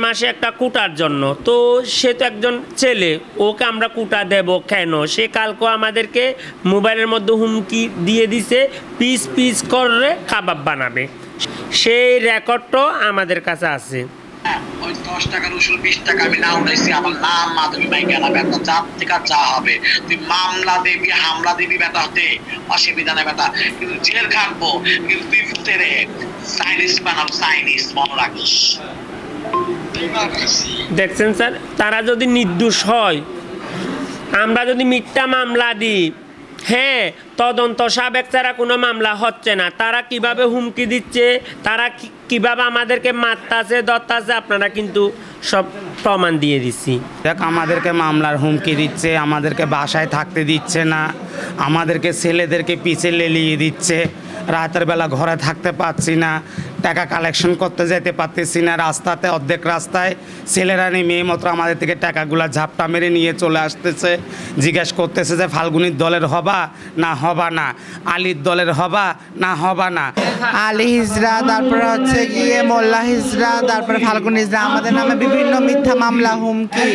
মাসে একটা কোটার জন্য। তো সে তো একজন ছেলে, ওকে আমরা কোটা দেব কেন? সে কালকে আমাদেরকে মোবাইলের মধ্যে হুমকি দিয়ে দিছে পিস পিস করে কাবাব বানাবে। সেই রেকর্ডটাও আমাদের কাছে আছে। ওই 10 টাকার উসুল 20 টাকা আমি না উঠাইছি, আমার নাম মাধবী মাই গেলা বেটা, জাত থেকে যা হবে তুই মামলা দিবি, হামলা দিবি বেটা, হতে অসুবিধা নেই বেটা, কিন্তু জেল খাটবো, কিন্তু তুই ফুটেরে চাইনিজ বানাবো, চাইনিজ মনে রাখিস। দেখছেন স্যার, তারা যদি নির্দোষ হয়, আমরা যদি মিথ্যা মামলা দিই, হ্যাঁ তদন্ত সাবেক ছাড়া কোনো মামলা হচ্ছে না। তারা কিভাবে হুমকি দিচ্ছে, তারা কিভাবে আমাদেরকে মারতাছে ধরতাছে, আপনারা কিন্তু সব প্রমাণ দিয়ে দিচ্ছি। দেখ, আমাদেরকে মামলার হুমকি দিচ্ছে, আমাদেরকে বাসায় থাকতে দিচ্ছে না, আমাদেরকে ছেলেদেরকে পিছে লেলিয়ে দিচ্ছে, রাতের বেলা ঘরে থাকতে পারছি না, টাকা কালেকশন করতে যেতে পারতেছি না, রাস্তাতে অর্ধেক রাস্তায় ছেলেরা নিয়ে মেয়ে মতো আমাদের থেকে টাকাগুলা ঝাপটা মেরে নিয়ে চলে আসতেছে, জিজ্ঞেস করতেছে যে ফাল্গুনির দলের হবা না হবা না, আলীর দলের হবা না হবা না। আলী হিজরা, তারপরে হচ্ছে গিয়ে মোল্লা হিজরা, তারপরে ফাল্গুনি হিজরা আমাদের নামে বিভিন্ন মিথ্যা মামলা, হুমকি,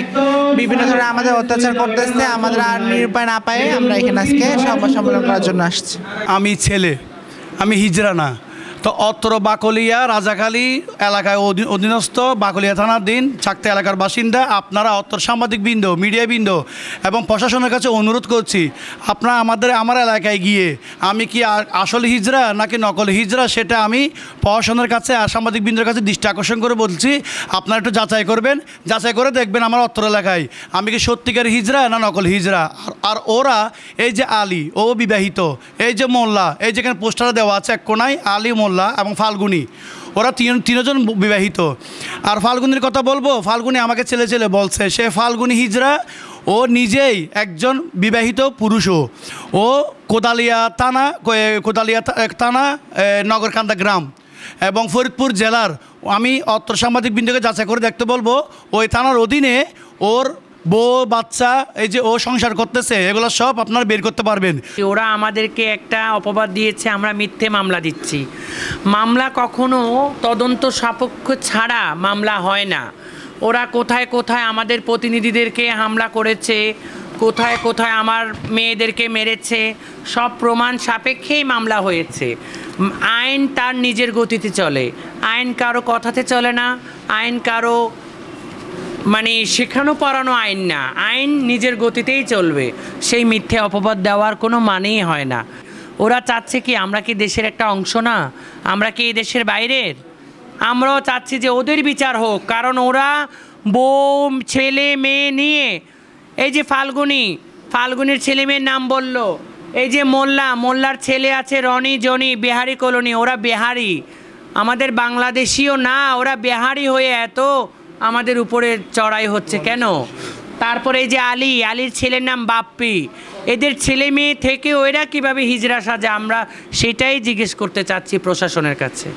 বিভিন্ন ধরনের আমাদের অত্যাচার করতেছে। আমাদের আর নিরুপায় না পায়ে আমরা এখানে আজকে সংবাদ সম্মেলন করার জন্য আসছি। আমি ছেলে, আমি হিজরা না। তো অত্র বাকলিয়া রাজাখালী এলাকায় অধীনস্থ বাকলিয়া থানাধীন চাকতে এলাকার বাসিন্দা আপনারা অত্র সাংবাদিকবৃন্দ, মিডিয়াবৃন্দ এবং প্রশাসনের কাছে অনুরোধ করছি, আপনারা আমার এলাকায় গিয়ে আমি কি আসল হিজরা নাকি নকল হিজরা সেটা আমি প্রশাসনের কাছে আর সাংবাদিকবৃন্দের কাছে দৃষ্টি আকর্ষণ করে বলছি। আপনারা একটু যাচাই করবেন, যাচাই করে দেখবেন আমার অত্র এলাকায় আমি কি সত্যিকার হিজরা না নকল হিজরা। আর ওরা, এই যে আলী, ও বিবাহিত, এই যে মোল্লা, এই যেখানে পোস্টারে দেওয়া আছে এক কোনায় আলী, মোল্লা এবং ফাল্গুনি, ওরা তিনজন বিবাহিত। আর ফাল্গুনির কথা বলবো, ফাল্গুনি আমাকে ছেলে ছেলে বলছে, সে ফাল্গুনি হিজরা, ও নিজেই একজন বিবাহিত পুরুষও। ও কোদালিয়া থানা নগরকান্দা গ্রাম এবং ফরিদপুর জেলার। আমি অত্র সাংবাদিকবৃন্দকে যাচাই করে দেখতে বলবো ওই থানার অধীনে ওর বউ বাচ্চা, এই যে ও সংসার করতেছে, এগুলো সব আপনারা বের করতে পারবেন। ওরা আমাদেরকে একটা অপবাদ দিয়েছে আমরা মিথ্যে মামলা দিচ্ছি। মামলা কখনো তদন্ত সাপেক্ষ ছাড়া মামলা হয় না। ওরা কোথায় কোথায় আমাদের প্রতিনিধিদেরকে হামলা করেছে, কোথায় কোথায় আমার মেয়েদেরকে মেরেছে, সব প্রমাণ সাপেক্ষেই মামলা হয়েছে। আইন তার নিজের গতিতে চলে, আইন কারো কথাতে চলে না, আইন কারো মানে শেখানো পড়ানো আইন না, আইন নিজের গতিতেই চলবে। সেই মিথ্যে অপবাদ দেওয়ার কোনো মানেই হয় না। ওরা চাচ্ছে কি আমরা কি দেশের একটা অংশ না? আমরা কি এই দেশের বাইরের? আমরাও চাচ্ছি যে ওদের বিচার হোক, কারণ ওরা বউ ছেলে মেয়ে নিয়ে, এই যে ফাল্গুনির ছেলে মেয়ের নাম বলল, এই যে মোল্লার ছেলে আছে রনি, জনি, বিহারি কলোনি, ওরা বিহারি, আমাদের বাংলাদেশিও না, ওরা বিহারি হয়ে এত আমাদের উপরে চড়াই হচ্ছে কেন? তারপরে এই যে আলীর ছেলের নাম বাপ্পি, এদের ছেলে মেয়ে থেকে ওরা কীভাবে হিজড়া সাজে, আমরা সেটাই জিজ্ঞেস করতে চাচ্ছি প্রশাসনের কাছে।